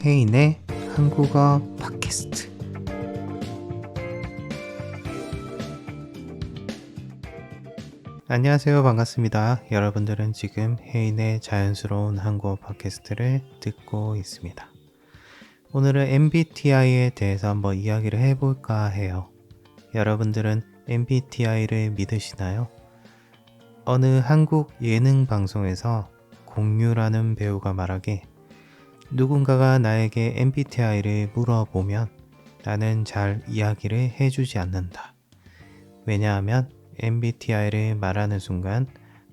혜인의 한국어 팟캐스트. 안녕하세요. 반갑습니다. 여러분들은 지금 혜인의 자연스러운 한국어 팟캐스트를 듣고 있습니다. 오늘은 MBTI에 대해서 한번 이야기를 해볼까 해요. 여러분들은 MBTI를 믿으시나요? 어느 한국 예능 방송에서 공유라는 배우가 말하길, 누군가가 나에게 MBTI를 물어보면 나는 잘 이야기를 해주지 않는다. 왜냐하면 MBTI를 말하는 순간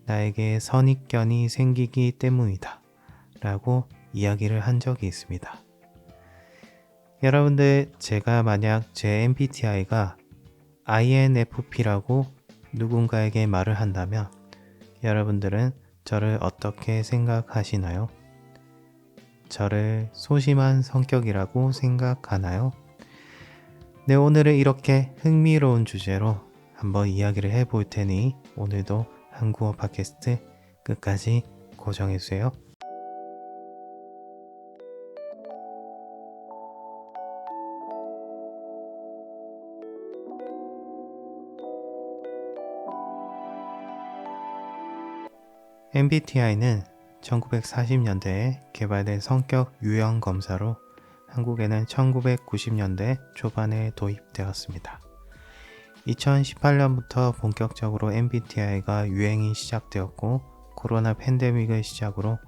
나에게 선입견이 생기기 때문이다. 라고 이야기를 한 적이 있습니다. 여러분들, 제가 만약 제 MBTI가 INFP라고 누군가에게 말을 한다면 여러분들은 저를 어떻게 생각하시나요? 저를 소심한 성격이라고 생각하나요? 네, 오늘은 이렇게 흥미로운 주제로 한번 이야기를 해볼 테니 오늘도 한국어 팟캐스트 끝까지 고정해주세요. MBTI는 1940년대에 개발된 성격 유형 검사로 한국에는 1990년대 초반에 도입되었습니다. 2018년부터 본격적으로 MBTI가 유행이 시작되었고, 코로나 팬데믹을 시작으로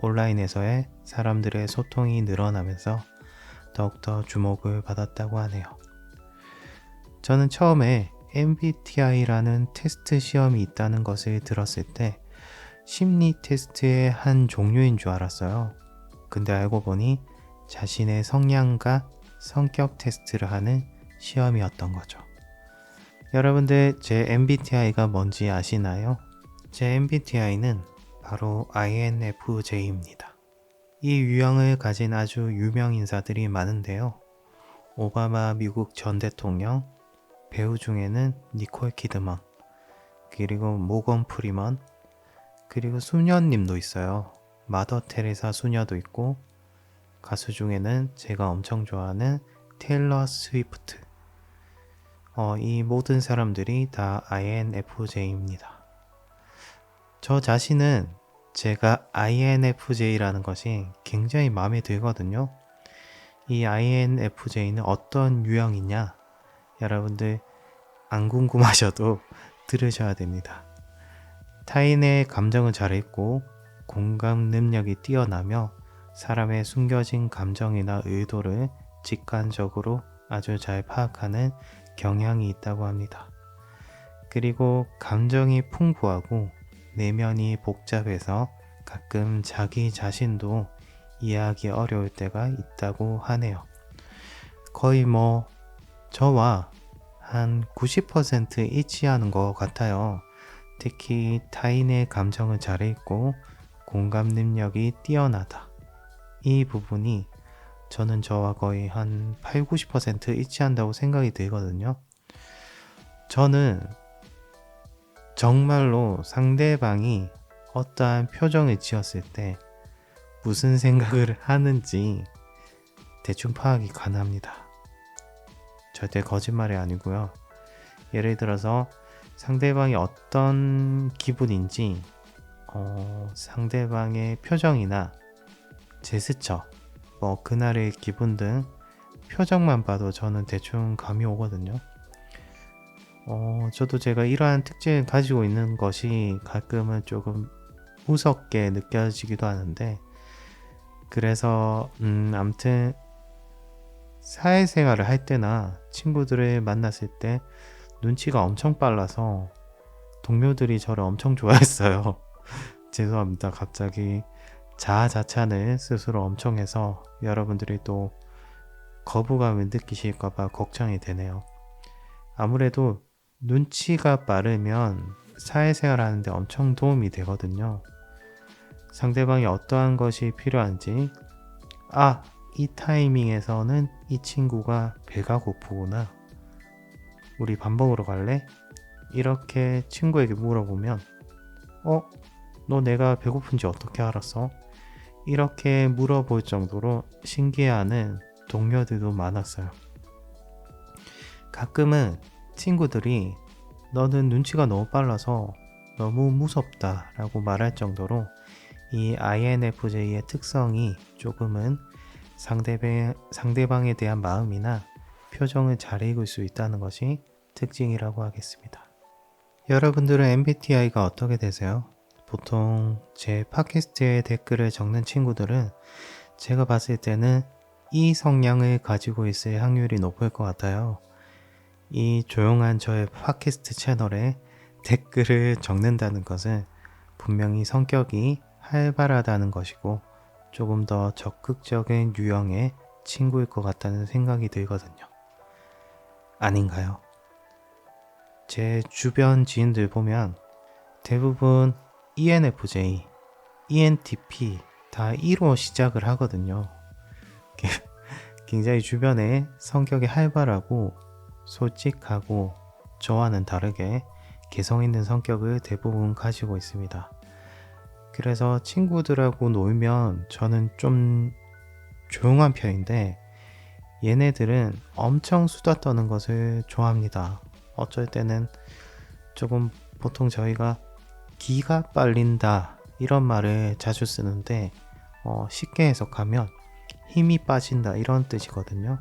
온라인에서의 사람들의 소통이 늘어나면서 더욱더 주목을 받았다고 하네요. 저는 처음에 MBTI라는 테스트 시험이 있다는 것을 들었을 때 심리 테스트의 한 종류인 줄 알았어요. 근데 알고 보니 자신의 성향과 성격 테스트를 하는 시험이었던 거죠. 여러분들, 제 MBTI가 뭔지 아시나요? 제 MBTI는 바로 INFJ입니다. 이 유형을 가진 아주 유명 인사들이 많은데요. 오바마 미국 전 대통령, 배우 중에는 니콜 키드먼, 그리고 모건 프리먼, 그리고 수녀님도 있어요. 마더 테레사 수녀도 있고, 가수 중에는 제가 엄청 좋아하는 테일러 스위프트. 이 모든 사람들이 다 INFJ입니다. 저 자신은 제가 INFJ라는 것이 굉장히 마음에 들거든요. 이 INFJ는 어떤 유형이냐? 여러분들 안 궁금하셔도 들으셔야 됩니다. 타인의 감정을 잘 읽고 공감 능력이 뛰어나며 사람의 숨겨진 감정이나 의도를 직관적으로 아주 잘 파악하는 경향이 있다고 합니다. 그리고 감정이 풍부하고 내면이 복잡해서 가끔 자기 자신도 이해하기 어려울 때가 있다고 하네요. 거의 저와 한 90% 일치하는 것 같아요. 특히 타인의 감정을 잘 읽고 공감 능력이 뛰어나다. 이 부분이 저는 저와 거의 한 80-90% 일치한다고 생각이 들거든요. 저는 정말로 상대방이 어떠한 표정을 지었을 때 무슨 생각을 하는지 대충 파악이 가능합니다. 절대 거짓말이 아니고요. 예를 들어서 상대방이 어떤 기분인지 상대방의 표정이나 제스처, 그날의 기분 등 표정만 봐도 저는 대충 감이 오거든요. 저도 제가 이러한 특징을 가지고 있는 것이 가끔은 조금 무섭게 느껴지기도 하는데, 그래서 아무튼 사회생활을 할 때나 친구들을 만났을 때 눈치가 엄청 빨라서 동료들이 저를 엄청 좋아했어요. 죄송합니다. 갑자기 자아자찬을 스스로 엄청 해서 여러분들이 또 거부감을 느끼실까봐 걱정이 되네요. 아무래도 눈치가 빠르면 사회생활 하는데 엄청 도움이 되거든요. 상대방이 어떠한 것이 필요한지, 이 타이밍에서는 이 친구가 배가 고프구나, 우리 밥 먹으러 갈래? 이렇게 친구에게 물어보면 너 내가 배고픈지 어떻게 알았어? 이렇게 물어볼 정도로 신기해하는 동료들도 많았어요. 가끔은 친구들이 너는 눈치가 너무 빨라서 너무 무섭다 라고 말할 정도로 이 INFJ의 특성이 조금은 상대방에 대한 마음이나 표정을 잘 읽을 수 있다는 것이 특징이라고 하겠습니다. 여러분들은 MBTI가 어떻게 되세요? 보통 제 팟캐스트에 댓글을 적는 친구들은 제가 봤을 때는 이 성향을 가지고 있을 확률이 높을 것 같아요. 이 조용한 저의 팟캐스트 채널에 댓글을 적는다는 것은 분명히 성격이 활발하다는 것이고 조금 더 적극적인 유형의 친구일 것 같다는 생각이 들거든요. 아닌가요? 제 주변 지인들 보면 대부분 ENFJ, ENTP 다 1로 시작을 하거든요. 굉장히 주변에 성격이 활발하고 솔직하고 저와는 다르게 개성 있는 성격을 대부분 가지고 있습니다. 그래서 친구들하고 놀면 저는 좀 조용한 편인데 얘네들은 엄청 수다 떠는 것을 좋아합니다. 어쩔 때는 조금 보통 저희가 기가 빨린다 이런 말을 자주 쓰는데 쉽게 해석하면 힘이 빠진다 이런 뜻이거든요.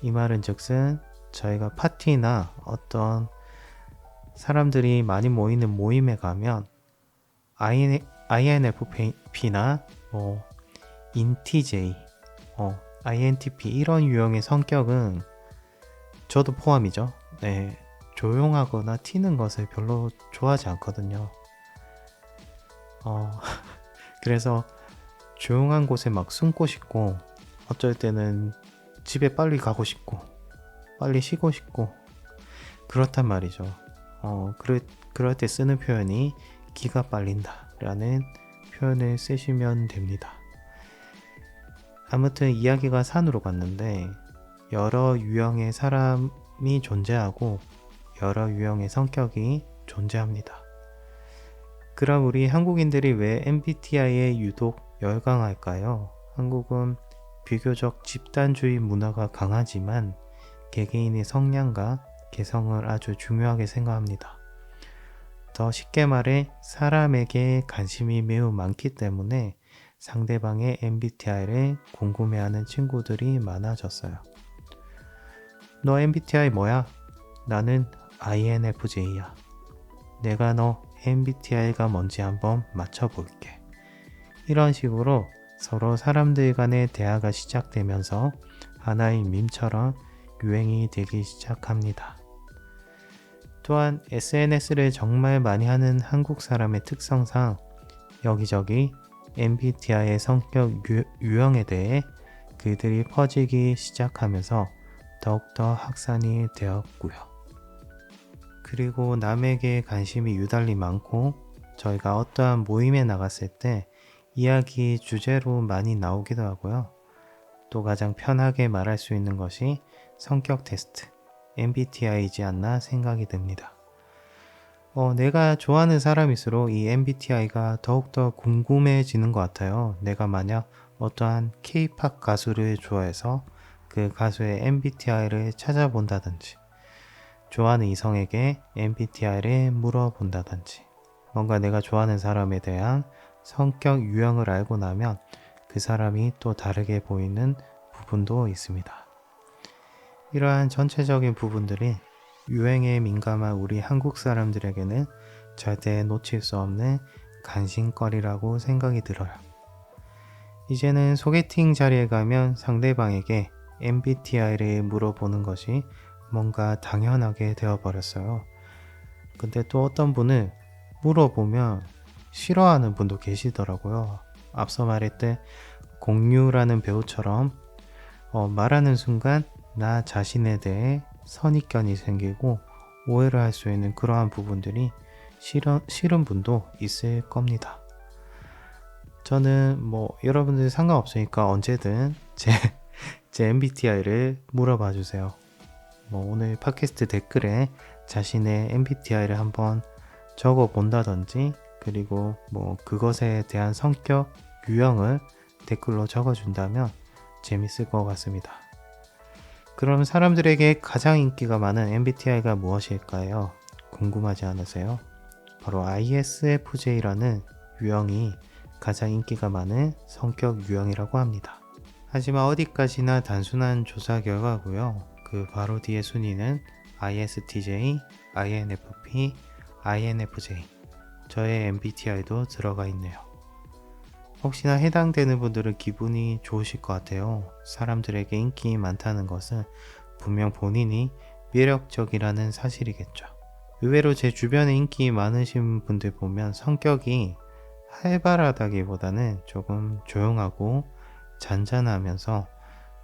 이 말은 즉슨 저희가 파티나 어떤 사람들이 많이 모이는 모임에 가면 INFP나 INTJ, INTP 이런 유형의 성격은 저도 포함이죠. 네, 조용하거나 튀는 것을 별로 좋아하지 않거든요. 그래서 조용한 곳에 막 숨고 싶고 어쩔 때는 집에 빨리 가고 싶고 빨리 쉬고 싶고 그렇단 말이죠. 그럴 때 쓰는 표현이 기가 빨린다 라는 표현을 쓰시면 됩니다. 아무튼 이야기가 산으로 갔는데 여러 유형의 사람이 존재하고 여러 유형의 성격이 존재합니다. 그럼 우리 한국인들이 왜 MBTI에 유독 열광할까요? 한국은 비교적 집단주의 문화가 강하지만 개개인의 성향과 개성을 아주 중요하게 생각합니다. 더 쉽게 말해 사람에게 관심이 매우 많기 때문에 상대방의 MBTI를 궁금해하는 친구들이 많아졌어요. 너 MBTI 뭐야? 나는 INFJ야. 내가 너 MBTI가 뭔지 한번 맞춰볼게. 이런 식으로 서로 사람들 간의 대화가 시작되면서 하나의 밈처럼 유행이 되기 시작합니다. 또한 SNS를 정말 많이 하는 한국 사람의 특성상 여기저기 MBTI의 성격 유형에 대해 글들이 퍼지기 시작하면서 더욱더 확산이 되었고요. 그리고 남에게 관심이 유달리 많고 저희가 어떠한 모임에 나갔을 때 이야기 주제로 많이 나오기도 하고요. 또 가장 편하게 말할 수 있는 것이 성격 테스트, MBTI이지 않나 생각이 듭니다. 내가 좋아하는 사람일수록 이 MBTI가 더욱더 궁금해지는 것 같아요. 내가 만약 어떠한 K-POP 가수를 좋아해서 그 가수의 MBTI를 찾아본다든지 좋아하는 이성에게 MBTI를 물어본다든지 뭔가 내가 좋아하는 사람에 대한 성격 유형을 알고 나면 그 사람이 또 다르게 보이는 부분도 있습니다. 이러한 전체적인 부분들이 유행에 민감한 우리 한국 사람들에게는 절대 놓칠 수 없는 관심거리라고 생각이 들어요. 이제는 소개팅 자리에 가면 상대방에게 MBTI를 물어보는 것이 뭔가 당연하게 되어버렸어요. 근데 또 어떤 분은 물어보면 싫어하는 분도 계시더라고요. 앞서 말했듯 공유라는 배우처럼 말하는 순간 나 자신에 대해 선입견이 생기고 오해를 할 수 있는 그러한 부분들이 싫은 분도 있을 겁니다. 저는 여러분들 상관없으니까 언제든 제 MBTI를 물어봐 주세요. 오늘 팟캐스트 댓글에 자신의 MBTI를 한번 적어 본다든지 그리고 그것에 대한 성격 유형을 댓글로 적어준다면 재밌을 것 같습니다. 그럼 사람들에게 가장 인기가 많은 MBTI가 무엇일까요? 궁금하지 않으세요? 바로 ISFJ라는 유형이 가장 인기가 많은 성격 유형이라고 합니다. 하지만 어디까지나 단순한 조사 결과고요. 그 바로 뒤에 순위는 ISTJ, INFP, INFJ, 저의 MBTI도 들어가 있네요. 혹시나 해당되는 분들은 기분이 좋으실 것 같아요. 사람들에게 인기 많다는 것은 분명 본인이 매력적이라는 사실이겠죠. 의외로 제 주변에 인기 많으신 분들 보면 성격이 활발하다기보다는 조금 조용하고 잔잔하면서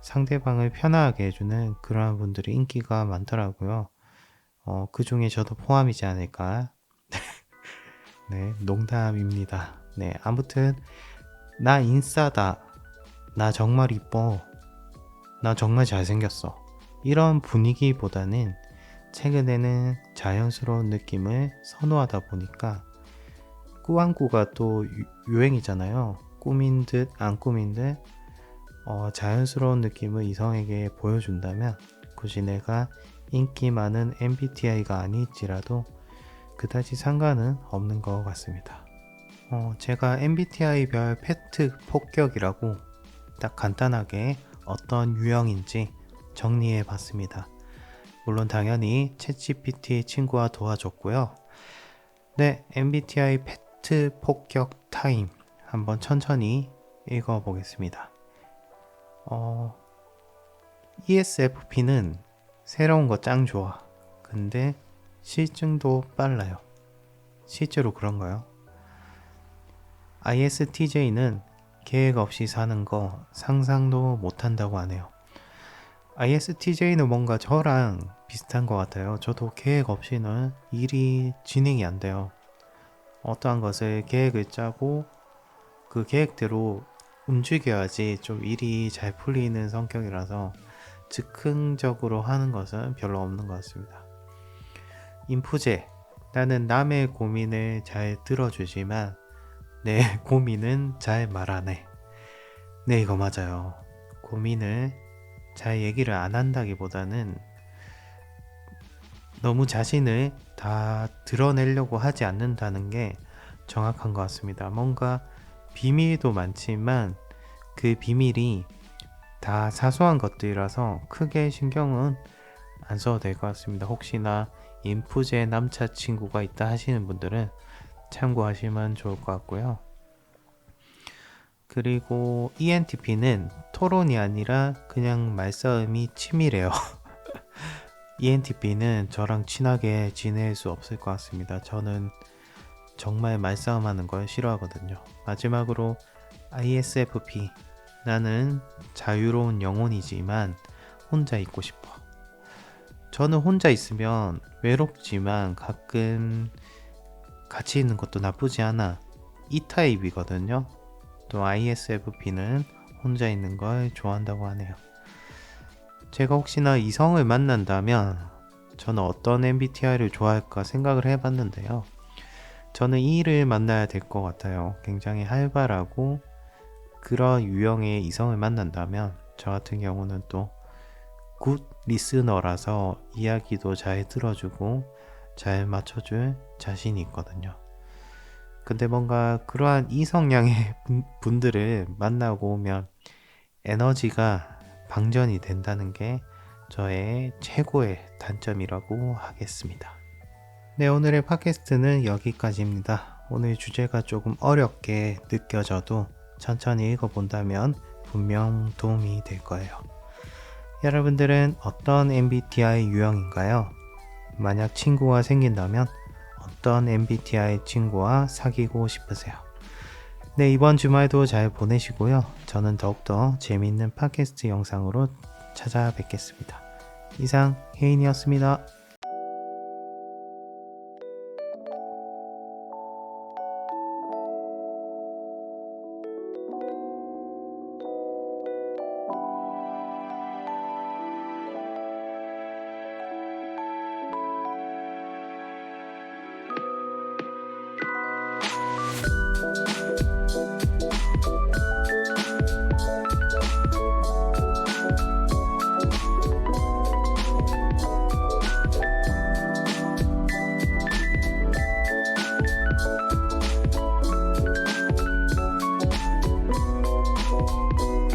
상대방을 편하게 해주는 그러한 분들이 인기가 많더라고요. 그 중에 저도 포함이지 않을까. 네, 농담입니다. 네, 아무튼 나 인싸다, 나 정말 이뻐, 나 정말 잘생겼어, 이런 분위기보다는 최근에는 자연스러운 느낌을 선호하다 보니까 꾸안꾸가 또 유행이잖아요. 꾸민 듯 안 꾸민 듯 자연스러운 느낌을 이성에게 보여준다면 굳이 내가 인기 많은 MBTI가 아닐지라도 그다지 상관은 없는 것 같습니다. 제가 MBTI별 팩트 폭격이라고 딱 간단하게 어떤 유형인지 정리해 봤습니다. 물론 당연히 챗GPT 친구와 도와줬고요. 네, MBTI 팩트 폭격 타임 한번 천천히 읽어보겠습니다. ESFP는 새로운 거 짱 좋아. 근데 실증도 빨라요. 실제로 그런가요? ISTJ는 계획 없이 사는 거 상상도 못한다고 하네요. ISTJ는 뭔가 저랑 비슷한 것 같아요. 저도 계획 없이는 일이 진행이 안 돼요. 어떠한 것을 계획을 짜고 그 계획대로 움직여야지 좀 일이 잘 풀리는 성격이라서 즉흥적으로 하는 것은 별로 없는 것 같습니다. 인프제, 나는 남의 고민을 잘 들어주지만 내 고민은 잘 말 안 해. 네, 이거 맞아요. 고민을 잘 얘기를 안 한다기보다는 너무 자신을 다 드러내려고 하지 않는다는 게 정확한 것 같습니다. 뭔가 비밀도 많지만 그 비밀이 다 사소한 것들이라서 크게 신경은 안 써도 될 것 같습니다. 혹시나 인프제 남자친구가 있다 하시는 분들은 참고하시면 좋을 것 같고요. 그리고 ENTP는 토론이 아니라 그냥 말싸움이 치밀해요. ENTP는 저랑 친하게 지낼 수 없을 것 같습니다. 저는 정말 말싸움하는 걸 싫어하거든요. 마지막으로 ISFP, 나는 자유로운 영혼이지만 혼자 있고 싶어. 저는 혼자 있으면 외롭지만 가끔 같이 있는 것도 나쁘지 않아, 이 타입이거든요. 또 ISFP는 혼자 있는 걸 좋아한다고 하네요. 제가 혹시나 이성을 만난다면 저는 어떤 MBTI를 좋아할까 생각을 해봤는데요. 저는 E를 만나야 될 것 같아요. 굉장히 활발하고 그런 유형의 이성을 만난다면 저 같은 경우는 또 굿 리스너라서 이야기도 잘 들어주고 잘 맞춰줄 자신이 있거든요. 근데 뭔가 그러한 이성향의 분들을 만나고 오면 에너지가 방전이 된다는 게 저의 최고의 단점이라고 하겠습니다. 네, 오늘의 팟캐스트는 여기까지입니다. 오늘 주제가 조금 어렵게 느껴져도 천천히 읽어본다면 분명 도움이 될 거예요. 여러분들은 어떤 MBTI 유형인가요? 만약 친구가 생긴다면 어떤 MBTI 친구와 사귀고 싶으세요? 네, 이번 주말도 잘 보내시고요. 저는 더욱더 재미있는 팟캐스트 영상으로 찾아뵙겠습니다. 이상 혜인이었습니다.